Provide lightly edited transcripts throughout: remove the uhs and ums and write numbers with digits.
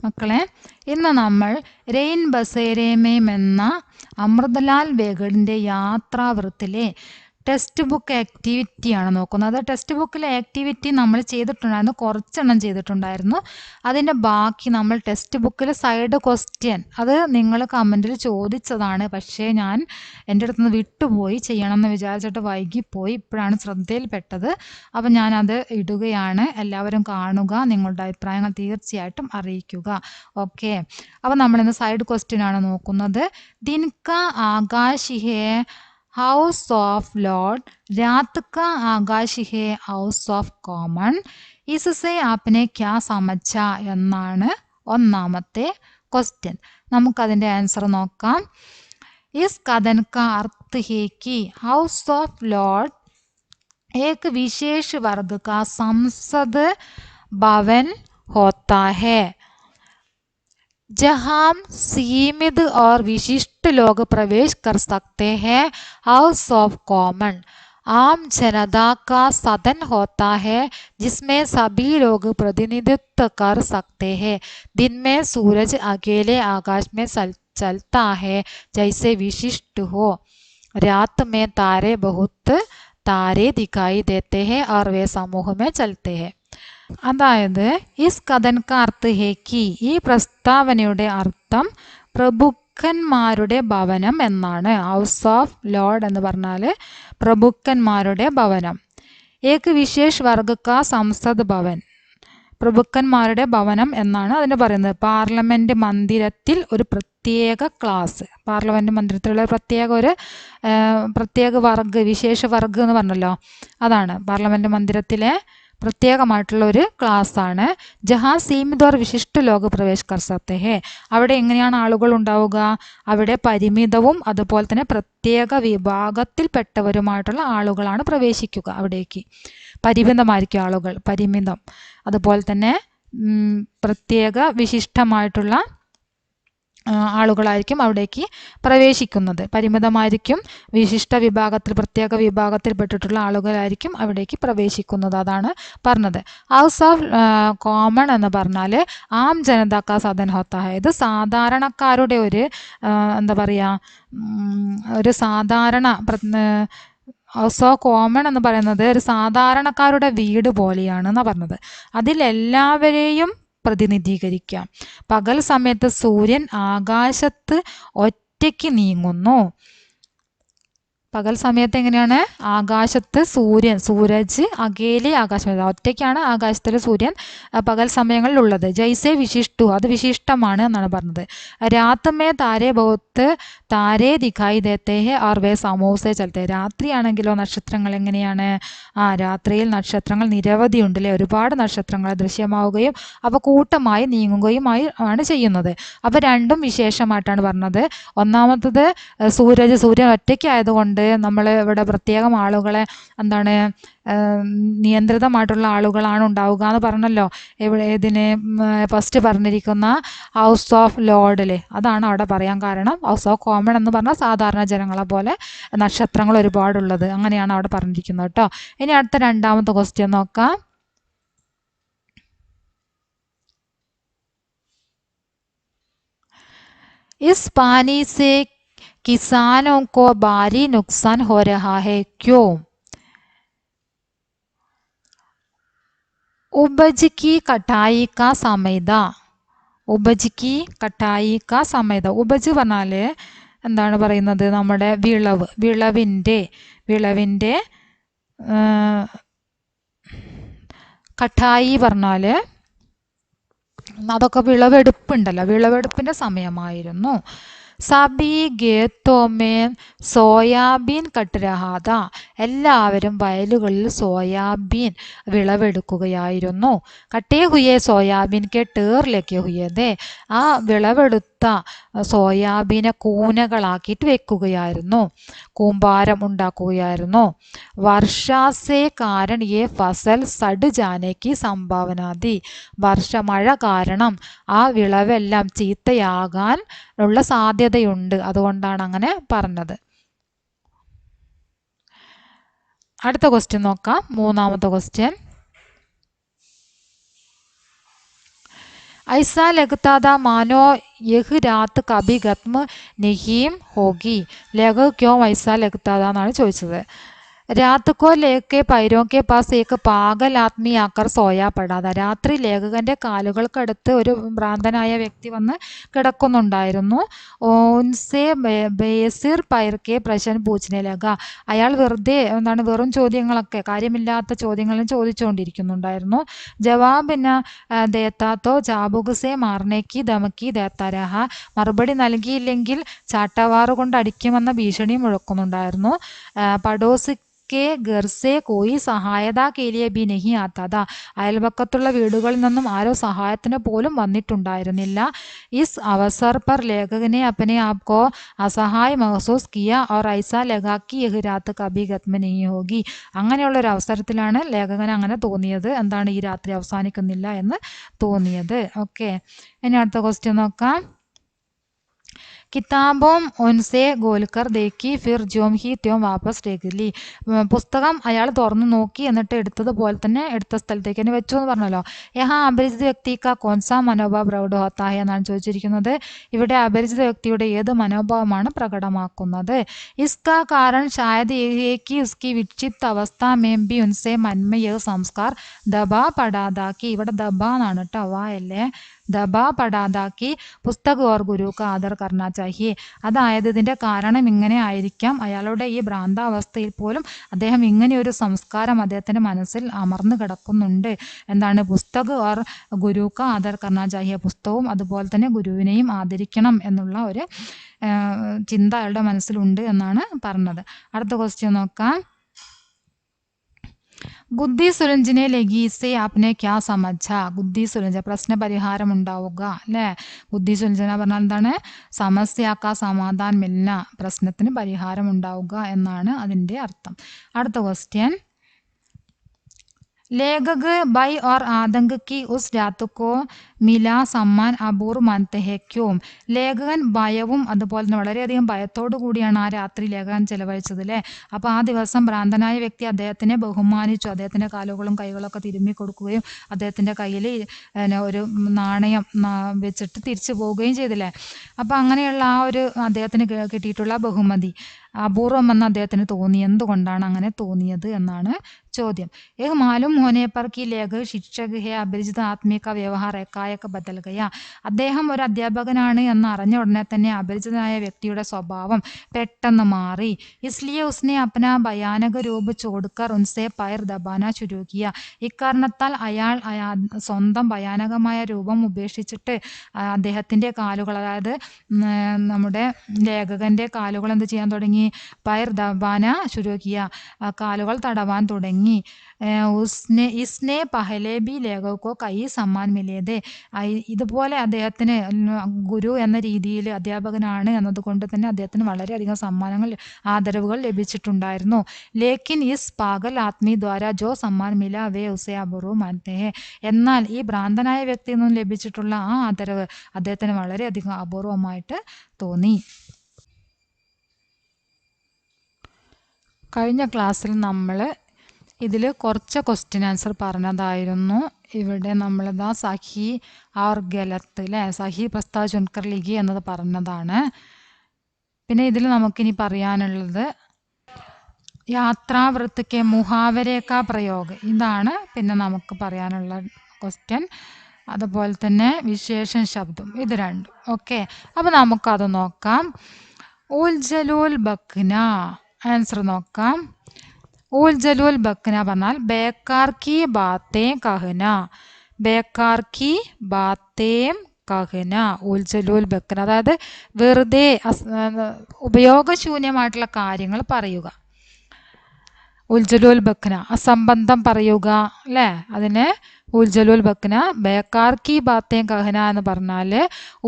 മക്കളെ, ഇന്ന് നമ്മൾ റെയിൻ ബസേരേമേം എന്ന അമൃതലാൽ വേഗടിൻ്റെ യാത്രാവൃത്തിലെ ടെക്സ്റ്റ് ബുക്ക് ആക്ടിവിറ്റിയാണ് നോക്കുന്നത്. ടെക്സ്റ്റ് ബുക്കിലെ ആക്ടിവിറ്റി നമ്മൾ ചെയ്തിട്ടുണ്ടായിരുന്നു, കുറച്ചെണ്ണം ചെയ്തിട്ടുണ്ടായിരുന്നു. അതിൻ്റെ ബാക്കി നമ്മൾ ടെക്സ്റ്റ് ബുക്കിൽ സൈഡ് ക്വസ്റ്റ്യൻ അത് നിങ്ങൾ കമൻറ്റിൽ ചോദിച്ചതാണ്. പക്ഷേ ഞാൻ എൻ്റെ അടുത്ത് നിന്ന് വിട്ടുപോയി, ചെയ്യണമെന്ന് വിചാരിച്ചിട്ട് വൈകിപ്പോയി. ഇപ്പോഴാണ് ശ്രദ്ധയിൽപ്പെട്ടത്. അപ്പം ഞാനത് ഇടുകയാണ്. എല്ലാവരും കാണുക, നിങ്ങളുടെ അഭിപ്രായങ്ങൾ തീർച്ചയായിട്ടും അറിയിക്കുക. ഓക്കെ, അപ്പം നമ്മളിന്ന് സൈഡ് ക്വസ്റ്റ്യൻ ആണ് നോക്കുന്നത്. ദിൻക ആകാശ് ഹേ ഹൗസ് ഓഫ് ലോർഡ്, രാത് കാ ആകാശ് ഹേ ഹൗസ് ഓഫ് കോമൺ, ഇസ്സെ ആപ്നെ ക്യാ സമझ എന്നാണ് ഒന്നാമത്തെ ക്വസ്റ്റ്യൻ. നമുക്കതിൻ്റെ ആൻസർ നോക്കാം. ഇസ് കഥൻ കാ അർത്ഥ ഹേ കി ഹൗസ് ഓഫ് ലോർഡ് एक विशेष वर्ग का संसद भवन होता है जहां सीमित और विशिष्ट लोग प्रवेश कर सकते हैं. हाउस ऑफ कॉमन आम जनता का सदन होता है जिसमें सभी लोग प्रतिनिधित्व कर सकते हैं. दिन में सूरज अकेले आकाश में चलता है जैसे विशिष्ट हो. रात में तारे बहुत താരെ ദിക്കായി ദേത്തെ ഹേ ഓർ വേ സമൂഹ മേ ചലത്തെ ഹേ. അതായത് ഇസ് കഥൻ കാ അർത്ഥ ഹേ കി, ഈ പ്രസ്താവനയുടെ അർത്ഥം പ്രഭുക്കന്മാരുടെ ഭവനം എന്നാണ്. ഹൗസ് ഓഫ് ലോർഡ് എന്ന് പറഞ്ഞാൽ പ്രഭുക്കന്മാരുടെ ഭവനം. ഏക് വിശേഷ് വർഗ കാ സംസദ് ഭവൻ, പ്രഭുക്കന്മാരുടെ ഭവനം എന്നാണ് അതിന് പറയുന്നത്. പാർലമെൻറ്റ് മന്ദിരത്തിൽ ഒരു പ്രത്യേക ക്ലാസ്, പാർലമെൻറ്റ് മന്ദിരത്തിലുള്ള പ്രത്യേക വർഗ, വിശേഷ വർഗ എന്ന് പറഞ്ഞല്ലോ, അതാണ് പാർലമെൻറ്റ് മന്ദിരത്തിലെ പ്രത്യേകമായിട്ടുള്ള ഒരു ക്ലാസ്സാണ്. ജഹാ സീമിത് ഓർ വിശിഷ്ട ലോക പ്രവേശ് കർ സക്തേ ഹേ, അവിടെ എങ്ങനെയാണ് ആളുകൾ ഉണ്ടാവുക? അവിടെ പരിമിതവും അതുപോലെ തന്നെ പ്രത്യേക വിഭാഗത്തിൽപ്പെട്ടവരുമായിട്ടുള്ള ആളുകളാണ് പ്രവേശിക്കുക അവിടേക്ക്. പരിമിതമായിരിക്കും ആളുകൾ, പരിമിതം. അതുപോലെ തന്നെ പ്രത്യേക വിശിഷ്ടമായിട്ടുള്ള ആളുകളായിരിക്കും അവിടേക്ക് പ്രവേശിക്കുന്നത്. പരിമിതമായിരിക്കും, വിശിഷ്ട വിഭാഗത്തിൽ, പ്രത്യേക വിഭാഗത്തിൽപ്പെട്ടിട്ടുള്ള ആളുകളായിരിക്കും അവിടേക്ക് പ്രവേശിക്കുന്നത്. അതാണ് പറഞ്ഞത്. ഹൗസ് ഓഫ് കോമൺ എന്ന് പറഞ്ഞാൽ ആം ജനതാക്കാ സദൻ ഹോത്താ ഹൈ, ഇത് സാധാരണക്കാരുടെ ഒരു എന്താ പറയുക, ഒരു സാധാരണ ഹൗസ് ഓഫ് കോമൺ എന്ന് പറയുന്നത് ഒരു സാധാരണക്കാരുടെ വീട് പോലെയാണെന്നാണ് പറഞ്ഞത്. അതിലെല്ലാവരെയും പ്രതിനിധീകരിക്കാം. പകൽ സമയത്ത് സൂര്യൻ ആകാശത്ത് ഒറ്റയ്ക്ക് നീങ്ങുന്നു. പകൽ സമയത്ത് എങ്ങനെയാണ്? ആകാശത്ത് സൂര്യൻ, സൂരജ് അകേലെ ആകാശം, ഒറ്റയ്ക്കാണ് ആകാശത്തിൽ സൂര്യൻ പകൽ സമയങ്ങളിലുള്ളത്. ജൈസെ വിശിഷ്ടു, അത് വിശിഷ്ടമാണ് എന്നാണ് പറഞ്ഞത്. രാത്മേ താരേ ബഹുത്ത് താരേ ദിഖായി ദേത്തെ ഹേ ഓർ വേ സമൂസേ ചലത്തെ, രാത്രിയാണെങ്കിലോ നക്ഷത്രങ്ങൾ എങ്ങനെയാണ്? രാത്രിയിൽ നക്ഷത്രങ്ങൾ നിരവധി ഉണ്ടല്ലേ, ഒരുപാട് നക്ഷത്രങ്ങൾ ദൃശ്യമാവുകയും അവ കൂട്ടമായി നീങ്ങുകയും ആണ് ചെയ്യുന്നത്. അപ്പോൾ രണ്ടും വിശേഷമായിട്ടാണ് പറഞ്ഞത്. ഒന്നാമത്തത് സൂര്യൻ ഒറ്റയ്ക്കായതുകൊണ്ട് നമ്മൾ ഇവിടെ പ്രത്യേകം ആളുകളെ എന്താണ് നിയന്ത്രിതമായിട്ടുള്ള ആളുകളാണ് ഉണ്ടാവുക എന്ന് പറഞ്ഞല്ലോ. ഇതിന് ഫസ്റ്റ് പറഞ്ഞിരിക്കുന്ന ഹൗസ് ഓഫ് ലോർഡിൽ അതാണ് അവിടെ പറയാൻ കാരണം. ഹൗസ് ഓഫ് കോമൺ എന്ന് പറഞ്ഞാൽ സാധാരണ ജനങ്ങളെ പോലെ നക്ഷത്രങ്ങൾ ഒരുപാടുള്ളത്, അങ്ങനെയാണ് അവിടെ പറഞ്ഞിരിക്കുന്നത് കേട്ടോ. ഇനി അടുത്ത രണ്ടാമത്തെ ക്വസ്റ്റ്യൻ നോക്കാം. ഇസ് പാനി സേ किसानों को भारी नुकसान हो रहा है, क्यों? उपज की कटाई का समय था, ഉപജ് കി കട്ടായി കാ സമയത. ഉപജ് പറഞ്ഞാൽ എന്താണ് പറയുന്നത്? നമ്മുടെ വിളവിൻ്റെ കട്ടായി പറഞ്ഞാൽ അതൊക്കെ വിളവെടുപ്പുണ്ടല്ലോ, വിളവെടുപ്പിൻ്റെ സമയമായിരുന്നു. സബി ഗേത്തോമേൻ സോയാബീൻ കട്ട് രഹാത, എല്ലാവരും വയലുകളിൽ സോയാബീൻ വിളവെടുക്കുകയായിരുന്നു. കട്ടേ ഹുയെ സോയാബീൻ കെ ടേർ ലേക്കെ ഹുയതേ, ആ വിളവെടുത്ത സോയാബീനെ കൂനകളാക്കിയിട്ട് വെക്കുകയായിരുന്നു, കൂമ്പാരം ഉണ്ടാക്കുകയായിരുന്നു. വർഷാസേ കാരൺ യേ ഫസൽ സഡ് ജാനേക്ക് സംഭാവനാതി, മഴ കാരണം ആ വിളവെല്ലാം ചീത്തയാകാൻ ഉള്ള സാധ്യതയുണ്ട്, അതുകൊണ്ടാണ് അങ്ങനെ പറഞ്ഞത്. അടുത്ത ക്വസ്റ്റ്യൻ നോക്കാം, മൂന്നാമത്തെ ക്വസ്റ്റ്യൻ. ऐसा लगता था मानो यह रात कभी खत्म नहीं होगी. लेखक क्यों ऐसा लगता था എന്നാണ് ചോദിച്ചത്. രാത് കോ ലേക്കെ പൈരോ കെ പാസ് ഏക്ക് പാഗൽ ആത്മീ ആക്കർ സോയാ പടാത. രാത്രി ലേഖകന്റെ കാലുകൾക്കടുത്ത് ഒരു ഭ്രാന്തനായ വ്യക്തി വന്ന് കിടക്കുന്നുണ്ടായിരുന്നു. ഓൻസെ ബേസിർ പൈർക്കെ പ്രശ്നം പൂച്ചിനെ ലഗ. അയാൾ വെറും ചോദ്യങ്ങളൊക്കെ, കാര്യമില്ലാത്ത ചോദ്യങ്ങളും ചോദിച്ചുകൊണ്ടിരിക്കുന്നുണ്ടായിരുന്നു. ജവാബിന് ദേത്താത്തോ ചാബുകസെ മാർനേക്ക് ധമക്കി ദേത്താരഹ. മറുപടി നൽകിയില്ലെങ്കിൽ ചാട്ടവാറ് കൊണ്ട് അടിക്കുമെന്ന ഭീഷണി മുഴക്കുന്നുണ്ടായിരുന്നു. പടോസ് കെ ഘർ സെ കോയി സഹായത കെ ലിയെ ഭി നഹി ആതാ താ. അയൽപക്കത്തുള്ള വീടുകളിൽ നിന്നും ആരോ സഹായത്തിന് പോലും വന്നിട്ടുണ്ടായിരുന്നില്ല. ഇസ് അവസർ പർ ലേഖകനെ അപ്പനെ ആപ്കോ അസഹായ് മഹസൂസ് കിയ ഓർ ഐസാ ലഗാ കി യഹ് രാത് കഭി ഖത്മ നഹി ഹോഗി. അങ്ങനെയുള്ള ഒരു അവസരത്തിലാണ് ലേഖകന് അങ്ങനെ തോന്നിയത്, എന്താണ്, ഈ രാത്രി അവസാനിക്കുന്നില്ല എന്ന് തോന്നിയത്. ഓക്കെ, ഇനി അടുത്ത ക്വസ്റ്റ്യൻ നോക്കാം. കിതാബോം ഒൻസെ ഗോൽക്കർ ദേക്കി ഫിർ ജോം ഹി ത്യോം വാപ്പസ് രേഖലി. പുസ്തകം അയാൾ തുറന്നു നോക്കി, എന്നിട്ട് എടുത്തതുപോലെ തന്നെ എടുത്ത സ്ഥലത്തേക്ക് തന്നെ വെച്ചു എന്ന് പറഞ്ഞല്ലോ. യഹാ അപരിചിത വ്യക്തി കാ കോൺസാ മനോഭാവ് പ്രൗഢ ഹോത്താ ഹെ എന്നാണ് ചോദിച്ചിരിക്കുന്നത്. ഇവിടെ അപരിചിത വ്യക്തിയുടെ ഏത് മനോഭാവമാണ് പ്രകടമാക്കുന്നത്? ഇസ്കാ കാരൺ ഷായദ് യഹ് ഹെ കി ഉസ്കി വിക്ഷിപ്ത അവസ്ഥ മേം ബി ഉൻസെ മൻമേ യഹ് സംസ്കാർ ദബാ പടാതാക്കി. ഇവിടെ ദബാ എന്നാണ് കേട്ടോ, വാ അല്ലേ. ദബാ പടാതാക്കി പുസ്തക് ഓർ ഗുരു കാ ആദർ കർണ ചാഹിയെ. അതായത് ഇതിന്റെ കാരണം ഇങ്ങനെ ആയിരിക്കാം, അയാളുടെ ഈ ഭ്രാന്താവസ്ഥയിൽ പോലും അദ്ദേഹം ഇങ്ങനെ ഒരു സംസ്കാരം അദ്ദേഹത്തിന്റെ മനസ്സിൽ അമർന്നു കിടക്കുന്നുണ്ട്. എന്താണ്? പുസ്തക് ഓർ ഗുരു കാ ആദർ കർണ ചാഹിയെ. പുസ്തകവും അതുപോലെ തന്നെ ഗുരുവിനെയും ആദരിക്കണം എന്നുള്ള ഒരു ചിന്ത അയാളുടെ മനസ്സിലുണ്ട് എന്നാണ് പറഞ്ഞത്. അടുത്ത ക്വസ്റ്റ്യൻ നോക്കാം. ബുദ്ധി സുലഞ്ചിനെ ലഗീസെ ആപ്നെ ക്യാ സമझ. ബുദ്ധി സുലഞ്ച, പ്രശ്ന പരിഹാരം ഉണ്ടാവുക അല്ലേ. ബുദ്ധി സുലഞ്ചന പറഞ്ഞാൽ എന്താണ്? സമസ്യാക്ക സമാധാൻ മിൽന, പ്രശ്നത്തിന് പരിഹാരം ഉണ്ടാവുക എന്നാണ് അതിൻ്റെ അർത്ഥം. അടുത്ത ക്വസ്റ്റ്യൻ. ലേഖക് ഭയ് ഓർ ആതങ്ക് കി ഉസ് രാത് കോ മില സമ്മാൻ അപൂർവ് മാനത്തെ ഹെ ക്യോം. ലേഖകൻ ഭയവും അതുപോലെ തന്നെ വളരെയധികം ഭയത്തോടു കൂടിയാണ് ആ രാത്രി ലേഖകൻ ചെലവഴിച്ചത് അല്ലേ. അപ്പോൾ ആ ദിവസം ഭ്രാന്തനായ വ്യക്തി അദ്ദേഹത്തിനെ ബഹുമാനിച്ചു. അദ്ദേഹത്തിൻ്റെ കാലുകളും കൈകളൊക്കെ തിരുമ്മി കൊടുക്കുകയും അദ്ദേഹത്തിൻ്റെ കയ്യിൽ ഒരു നാണയം വെച്ചിട്ട് തിരിച്ചു പോവുകയും ചെയ്തില്ലേ. അപ്പോൾ അങ്ങനെയുള്ള ആ ഒരു അദ്ദേഹത്തിന് കിട്ടിയിട്ടുള്ള ബഹുമതി അപൂർവം എന്ന് അദ്ദേഹത്തിന് തോന്നി. എന്തുകൊണ്ടാണ് അങ്ങനെ തോന്നിയത് എന്നാണ് ചോദ്യം. ഏഹ് മാലൂം ഹോനെ പർ കി ലേഖക് ശിക്ഷക് ഹെ അപരിചിത ആത്മീക വ്യവഹാർ ഏകായക ബദൽ ഗയ. അദ്ദേഹം ഒരു അധ്യാപകനാണ് എന്ന് അറിഞ്ഞ ഉടനെ തന്നെ അപരിചിതനായ വ്യക്തിയുടെ സ്വഭാവം പെട്ടെന്ന് മാറി. ഇസ്ലിയെ ഉസ്നെ അപ്നാ ഭയാനക രൂപ് ചോഡ്കർ ഉൻസെ പൈർ ദബാന ശുരു കിയ. ഇക്കാരണത്താൽ അയാൾ സ്വന്തം ഭയാനകമായ രൂപം ഉപേക്ഷിച്ചിട്ട് അദ്ദേഹത്തിൻ്റെ കാലുകൾ, അതായത് നമ്മുടെ ലേഖകന്റെ കാലുകൾ എന്ത് ചെയ്യാൻ തുടങ്ങി? പൈർ ദബാന ശുരു കിയ, കാലുകൾ തടവാൻ തുടങ്ങി. ഇസ്നെ പഹലെ ബി ലേഖകോ കൈ സമ്മാൻ മിലേതെ. ഇതുപോലെ അദ്ദേഹത്തിന് ഗുരു എന്ന രീതിയിൽ അധ്യാപകനാണ് എന്നതുകൊണ്ട് തന്നെ അദ്ദേഹത്തിന് വളരെയധികം സമ്മാനങ്ങൾ, ആദരവുകൾ ലഭിച്ചിട്ടുണ്ടായിരുന്നു. ലേക്കിൻ ഇസ് പാഗൽ ആത്മീ ദ്വാര ജോ സമ്മാൻ മില വേ ഉസെ അപൂർവ് മാനത്തെ ഹെ. എന്നാൽ ഈ ഭ്രാന്തനായ വ്യക്തിയിൽ നിന്നും ലഭിച്ചിട്ടുള്ള ആ ആദരവ് അദ്ദേഹത്തിന് വളരെയധികം അപൂർവമായിട്ട് തോന്നി. കഴിഞ്ഞ ക്ലാസ്സിൽ നമ്മൾ ഇതിൽ കുറച്ച് ക്വസ്റ്റ്യൻ ആൻസർ പറഞ്ഞതായിരുന്നു. ഇവിടെ നമ്മളിതാ സഹി और ഗലത്ത് അല്ലേ, സഹി പ്രസ്താവ് ചുൻകർ ലിഖി എന്നത് പറഞ്ഞതാണ്. പിന്നെ ഇതിൽ നമുക്കിനി പറയാനുള്ളത് യാത്രാവൃത്തിക്ക് മുഹാവരേക്ക പ്രയോഗം, ഇതാണ് പിന്നെ നമുക്ക് പറയാനുള്ള ക്വസ്റ്റ്യൻ. അതുപോലെ തന്നെ വിശേഷൻ ശബ്ദം, ഇത് രണ്ടും. ഓക്കെ, അപ്പോൾ നമുക്കത് നോക്കാം. ഉൽജലുൽ ബക്ന, ആൻസർ നോക്കാം. ഉൽജലുൽ ബക്ന പറഞ്ഞാൽ ബേക്കാർ കി ബാത്തേ കഹന. ബേക്കാർ കി ബാത്തേം കഹന, ഉൽജലുൽ ബക്ന, അതായത് വെറുതെ ഉപയോഗശൂന്യമായിട്ടുള്ള കാര്യങ്ങൾ പറയുക. ഉൽജലുൽ ബക്ന, അസംബന്ധം പറയുക അല്ലേ, അതിനെ ഉൽജലുൽ ബക്ന. ബേക്കാർ കി ബാത്തേം കഹന എന്ന് പറഞ്ഞാൽ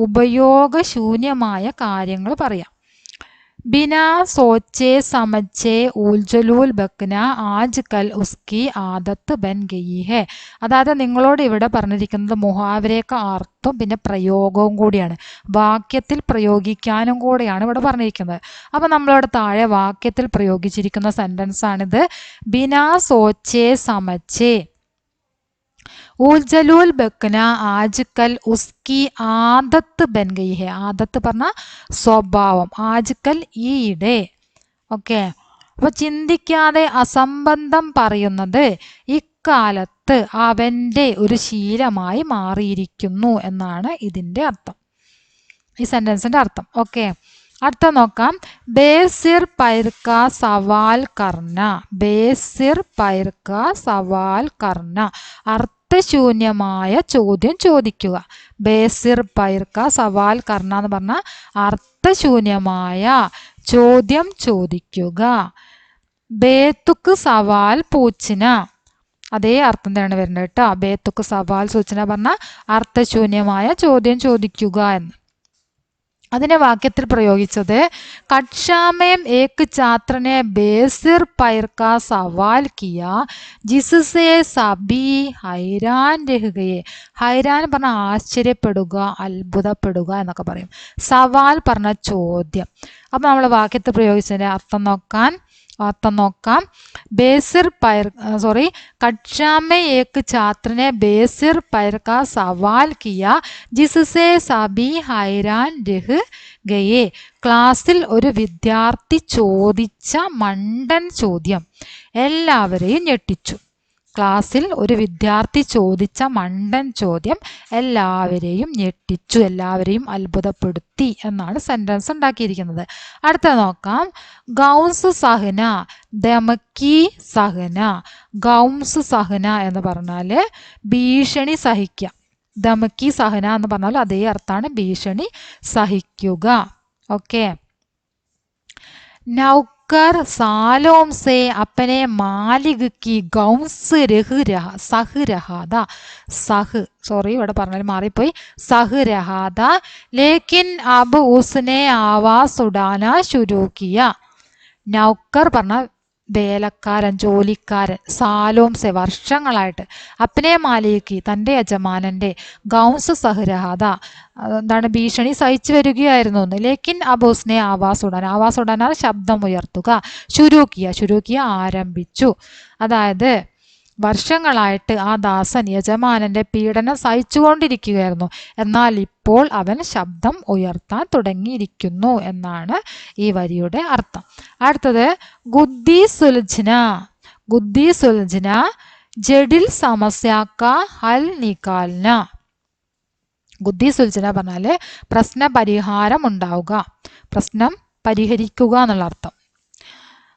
ഉപയോഗശൂന്യമായ കാര്യങ്ങൾ പറയാം. बिना सोचे समझे ഉൽജലൂൽ ബക്ന ആജ് കൽ ഉസ്കി ആദത്ത് ബൻ ഗയി ഹെ. അതായത് നിങ്ങളോട് ഇവിടെ പറഞ്ഞിരിക്കുന്നത് മുഹാവരേക്ക അർത്ഥം പിന്നെ പ്രയോഗവും കൂടിയാണ്, വാക്യത്തിൽ പ്രയോഗിക്കാനും കൂടെയാണ് ഇവിടെ പറഞ്ഞിരിക്കുന്നത്. അപ്പം നമ്മളിവിടെ താഴെ വാക്യത്തിൽ പ്രയോഗിച്ചിരിക്കുന്ന സെൻറ്റൻസ് ആണിത്. ബിനാ സോച്ചേ സമച്ചേ ഊൽജലൂൽ ബെക്കന ആജ്കൽ ഉസ്കി ആദത്ത് ബൻ ഗയി ഹെ. ആദത്ത് പറഞ്ഞ സ്വഭാവം, ആജ്കൽ ഈയിടെ. ഓക്കെ, അപ്പൊ ചിന്തിക്കാതെ അസംബന്ധം പറയുന്നത് ഇക്കാലത്ത് അവൻ്റെ ഒരു ശീലമായി മാറിയിരിക്കുന്നു എന്നാണ് ഇതിൻ്റെ അർത്ഥം, ഈ സെന്റൻസിന്റെ അർത്ഥം. ഓക്കെ, അടുത്ത നോക്കാം. ബേസിർ പൈർക്ക സവാൽ കർണ. ബേസിർ പൈർക്ക സവാൽ കർണ, അർത്ഥശൂന്യമായ ചോദ്യം ചോദിക്കുക. ബേസിർ പൈർക്ക സവാൽ കർണ എന്ന് പറഞ്ഞാൽ അർത്ഥശൂന്യമായ ചോദ്യം ചോദിക്കുക. ബേത്തുക്ക് സവാൽ പൂച്ചിന, അതേ അർത്ഥം തന്നെയാണ് വരുന്നത് കേട്ടോ. ബേത്തുക്ക് സവാൽ സൂചന പറഞ്ഞാൽ അർത്ഥശൂന്യമായ ചോദ്യം ചോദിക്കുക എന്ന്. അതിനെ വാക്യത്തിൽ പ്രയോഗിച്ചത് കക്ഷാമേം ഏക് ഛാത്രനെ ബേസിർ പൈർക്ക സവാൽ കിയ ജിസ്സേ സബി ഹൈരാൻ രഹുകയെ. ഹൈരാൻ പറഞ്ഞ ആശ്ചര്യപ്പെടുക, അത്ഭുതപ്പെടുക എന്നൊക്കെ പറയും. സവാൽ പറഞ്ഞ ചോദ്യം. അപ്പം നമ്മൾ വാക്യത്തിൽ പ്രയോഗിച്ചതിൻ്റെ അർത്ഥം നോക്കാം. ബേസിർ പൈർ കക്ഷാമേ ഏക് ഛാത്രനെ ബേസിർ പൈർക്ക സവാൽ കിയ ജിസ്സേ സബി ഹൈരാൻ രഹ് ഗയേ. ക്ലാസ്സിൽ ഒരു വിദ്യാർത്ഥി ചോദിച്ച മണ്ടൻ ചോദ്യം എല്ലാവരെയും ഞെട്ടിച്ചു. ക്ലാസ്സിൽ ഒരു വിദ്യാർത്ഥി ചോദിച്ച മണ്ടൻ ചോദ്യം എല്ലാവരെയും ഞെട്ടിച്ചു, എല്ലാവരെയും അത്ഭുതപ്പെടുത്തി എന്നാണ് സെന്റൻസ് ഉണ്ടാക്കിയിരിക്കുന്നത്. അടുത്ത നോക്കാം. ഗൗംസ് സഹന ദമക്കി സഹന. ഗൗംസ് സഹന എന്ന് പറഞ്ഞാൽ ഭീഷണി സഹിക്കുക. ദമക്കി സഹന എന്ന് പറഞ്ഞാൽ അതേ അർത്ഥമാണ്, ഭീഷണി സഹിക്കുക. ഓക്കെ, नौकर सालों से अपने मालिक की गौंस सह रहा था. ഇവിടെ പറഞ്ഞാൽ മാറിപ്പോയി. സഹ് രഹാ था लेकिन अब उसने आवाज उड़ाना शुरू किया. നൗക്കർ പറഞ്ഞ വേലക്കാരൻ, ജോലിക്കാരൻ. സാലോംസെ വർഷങ്ങളായിട്ട്, അപ്പനെ മാലികി തൻ്റെ യജമാനൻ്റെ, ഗൗംസ് സഹ്രഹാദ എന്താണ് ഭീഷണി സഹിച്ചു വരികയായിരുന്നു എന്ന്. ലേക്കിൻ അബോസ്നെ ആവാസ് ഉടാൻ ശബ്ദം ഉയർത്തുക. ശുരൂക്കിയ ആരംഭിച്ചു. അതായത് വർഷങ്ങളായിട്ട് ആ ദാസൻ യജമാനന്റെ പീഡനം സഹിച്ചുകൊണ്ടിരിക്കുകയായിരുന്നു, എന്നാൽ ഇപ്പോൾ അവൻ ശബ്ദം ഉയർത്താൻ തുടങ്ങിയിരിക്കുന്നു എന്നാണ് ഈ വരിയുടെ അർത്ഥം. അടുത്തത് ഗുദ്ദി സുൽझന ജഡിൽ സമസ്യാക്ക ഹൽ നിക്കാൽന. ഗുദ്ദി സുൽझന പറഞ്ഞാല് പ്രശ്ന പരിഹാരം ഉണ്ടാവുക, പ്രശ്നം പരിഹരിക്കുക എന്നുള്ള അർത്ഥം.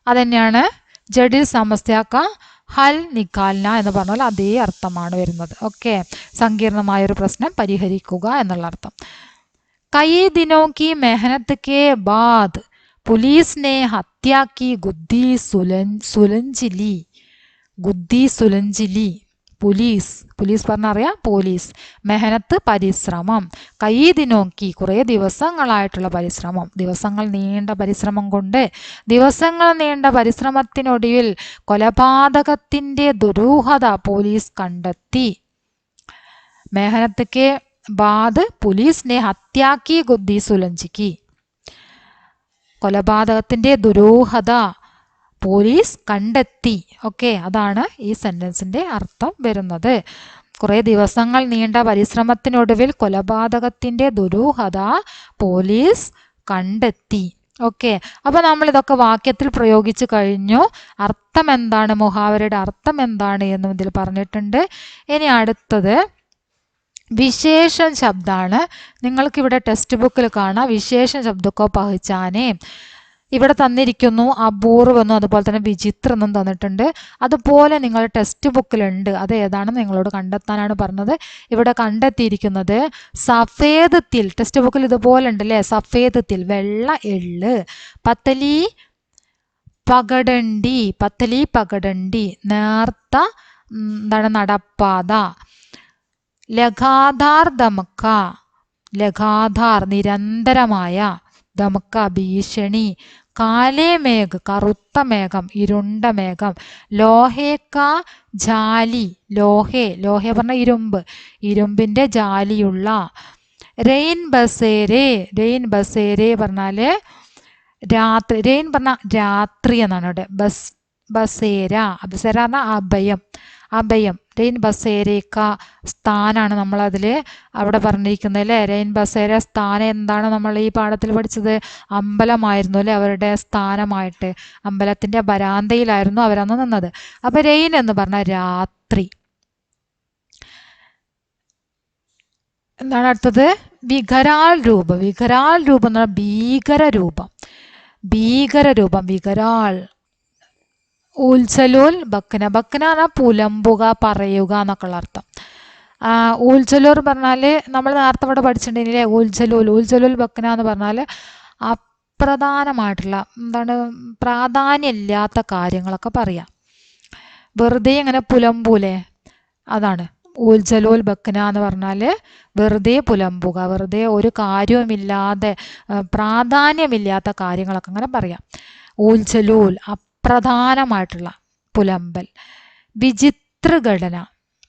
അതന്നെയാണ് ജഡിൽ സമസ്യാക്ക ഹൽ നിക്കാൽന എന്ന് പറഞ്ഞാൽ അതേ അർത്ഥമാണ് വരുന്നത്. ഓക്കെ, സങ്കീർണമായൊരു പ്രശ്നം പരിഹരിക്കുക എന്നുള്ള അർത്ഥം. കई दिनों की मेहनत के बाद पुलिस ने हत्या की गुद्दी सुलझिली. Police പറഞ്ഞറിയാം, police. മെഹനത്ത് പരിശ്രമം, കൈ ദിനോക്കി കുറേ ദിവസങ്ങളായിട്ടുള്ള പരിശ്രമം, ദിവസങ്ങൾ നീണ്ട പരിശ്രമത്തിനൊടുവിൽ കൊലപാതകത്തിന്റെ ദുരൂഹത പോലീസ് കണ്ടെത്തി. മെഹനത്ത് കെ ബാദ് പുലീസിനെ ഹത്യാക്കി ഗുദ്ദി സുലഞ്ചിക്കി. കൊലപാതകത്തിന്റെ ദുരൂഹത പോലീസ് കണ്ടെത്തി. ഓക്കെ, അതാണ് ഈ സെന്റൻസിന്റെ അർത്ഥം വരുന്നത്. കുറെ ദിവസങ്ങൾ നീണ്ട പരിശ്രമത്തിനൊടുവിൽ കൊലപാതകത്തിന്റെ ദുരൂഹത പോലീസ് കണ്ടെത്തി. ഓക്കെ, അപ്പൊ നമ്മൾ ഇതൊക്കെ വാക്യത്തിൽ പ്രയോഗിച്ചു കഴിഞ്ഞു. അർത്ഥം എന്താണ്, മുഹാവരയുടെ അർത്ഥം എന്താണ് എന്നും ഇതിൽ പറഞ്ഞിട്ടുണ്ട്. ഇനി അടുത്തത് വിശേഷ ശബ്ദമാണ്. നിങ്ങൾക്കിവിടെ ടെക്സ്റ്റ് ബുക്കിൽ കാണാം വിശേഷ ശബ്ദക്കോ പഹചാനേ. ഇവിടെ തന്നിരിക്കുന്നു അപൂർവെന്നും അതുപോലെ തന്നെ വിചിത്ര എന്നും തന്നിട്ടുണ്ട്. അതുപോലെ നിങ്ങൾ ടെക്സ്റ്റ് ബുക്കിലുണ്ട്, അത് ഏതാണെന്ന് നിങ്ങളോട് കണ്ടെത്താനാണ് പറഞ്ഞത്. ഇവിടെ കണ്ടെത്തിയിരിക്കുന്നത് സഫേദത്തിൽ, ടെക്സ്റ്റ് ബുക്കിൽ ഇതുപോലെ ഉണ്ട് അല്ലേ, സഫേദത്തിൽ വെള്ള എള്ള്, പത്തലി പകടണ്ടി നേർത്ത എന്താണ് നടപ്പാത, ലഗാധാർ ദമക്ക, ലഗാധാർ നിരന്തരമായ, ദമക്ക ഭീഷണി, കാലേ മേഘ് കറുത്ത മേഘം, ഇരുണ്ട മേഘം, ലോഹേക്ക ജാലി, ലോഹേ പറഞ്ഞ ഇരുമ്പ്, ഇരുമ്പിന്റെ ജാലിയുള്ള, റെയിൻ ബസേരെ പറഞ്ഞാല് രാത്രി, റെയിൻ പറഞ്ഞ രാത്രി എന്നാണ് ഇവിടെ. ബസേര പറഞ്ഞ അഭയം, അഭയം റെയിൻ ബസേരേക്ക സ്ഥാനാണ് നമ്മളതിൽ അവിടെ പറഞ്ഞിരിക്കുന്നത് അല്ലേ. റെയിൻ ബസേര സ്ഥാനം എന്താണ് നമ്മൾ ഈ പാഠത്തിൽ പഠിച്ചത്? അമ്പലമായിരുന്നു അല്ലേ അവരുടെ സ്ഥാനമായിട്ട്. അമ്പലത്തിൻ്റെ വരാന്തയിലായിരുന്നു അവരന്ന് നിന്നത്. അപ്പോൾ റെയിൻ എന്ന് പറഞ്ഞാൽ രാത്രി. എന്താണ് അടുത്തത്? വികരാൾ രൂപം. വികരാൾ രൂപം എന്ന് പറഞ്ഞാൽ ഭീകരരൂപം. ഭീകരരൂപം വികരാൾ. ഊൽസലൂൽ ബക്കന. ബക്കന പറഞ്ഞാൽ പുലമ്പുക, പറയുക എന്നൊക്കെയുള്ള അർത്ഥം. ഊൽസലൂർ പറഞ്ഞാൽ നമ്മൾ നേരത്തെ ഇവിടെ പഠിച്ചിട്ടുണ്ടെങ്കിലേ ഊൽസലൂൽ. ഊൽസലൂൽ ബക്കന എന്ന് പറഞ്ഞാൽ അപ്രധാനമായിട്ടുള്ള എന്താണ് പ്രാധാന്യമില്ലാത്ത കാര്യങ്ങളൊക്കെ പറയാം. വെറുതെ ഇങ്ങനെ പുലമ്പൂലേ, അതാണ് ഊൽജലോൽ ബക്കന എന്ന് പറഞ്ഞാൽ വെറുതെ പുലമ്പുക, വെറുതെ ഒരു കാര്യവുമില്ലാതെ പ്രാധാന്യമില്ലാത്ത കാര്യങ്ങളൊക്കെ അങ്ങനെ പറയാം. ഊൽജലൂൽ അപ്രധാനമായിട്ടുള്ള പുലമ്പൽ. വിചിത്രഘടന.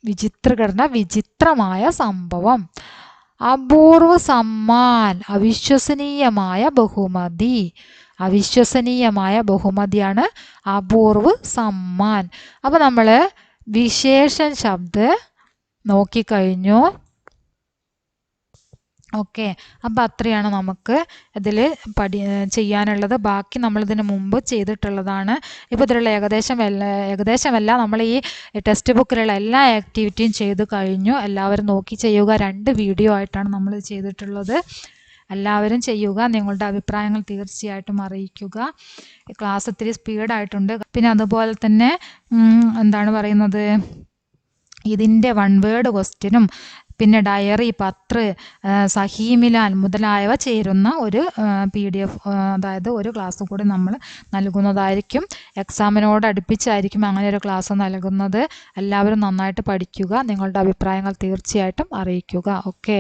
വിചിത്രഘടന വിചിത്രമായ സംഭവം. അപൂർവ സമ്മാൻ അവിശ്വസനീയമായ ബഹുമതി. അവിശ്വസനീയമായ ബഹുമതിയാണ് അപൂർവ സമ്മാൻ. അപ്പോൾ നമ്മൾ വിശേഷൺ ശബ്ദ നോക്കിക്കഴിഞ്ഞു. ഓക്കെ, അപ്പം അത്രയാണ് നമുക്ക് ഇതിൽ ചെയ്യാനുള്ളത്. ബാക്കി നമ്മളിതിന് മുമ്പ് ചെയ്തിട്ടുള്ളതാണ്. ഇപ്പോൾ ഇതിലുള്ള ഏകദേശമല്ല നമ്മൾ ഈ ടെക്സ്റ്റ് ബുക്കിലുള്ള എല്ലാ ആക്ടിവിറ്റിയും ചെയ്ത് കഴിഞ്ഞു. എല്ലാവരും നോക്കി ചെയ്യുക. 2 വീഡിയോ ആയിട്ടാണ് നമ്മൾ ചെയ്തിട്ടുള്ളത്. എല്ലാവരും ചെയ്യുക. നിങ്ങളുടെ അഭിപ്രായങ്ങൾ തീർച്ചയായിട്ടും അറിയിക്കുക. ക്ലാസ് ഒത്തിരി സ്പീഡായിട്ടുണ്ട്. പിന്നെ അതുപോലെ തന്നെ എന്താണ് പറയുന്നത്, ഇതിൻ്റെ 1 വേർഡ് ക്വസ്റ്റ്യനും പിന്നെ ഡയറി, പത്ര, സഹീമിലാൻ മുതലായവ ചേരുന്ന ഒരു PDF, അതായത് ഒരു ക്ലാസ് കൂടി നമ്മൾ നൽകുന്നതായിരിക്കും. എക്സാമിനോട് അടുപ്പിച്ചായിരിക്കും അങ്ങനെ ഒരു ക്ലാസ് നൽകുന്നത്. എല്ലാവരും നന്നായിട്ട് പഠിക്കുക. നിങ്ങളുടെ അഭിപ്രായങ്ങൾ തീർച്ചയായിട്ടും അറിയിക്കുക. ഓക്കെ.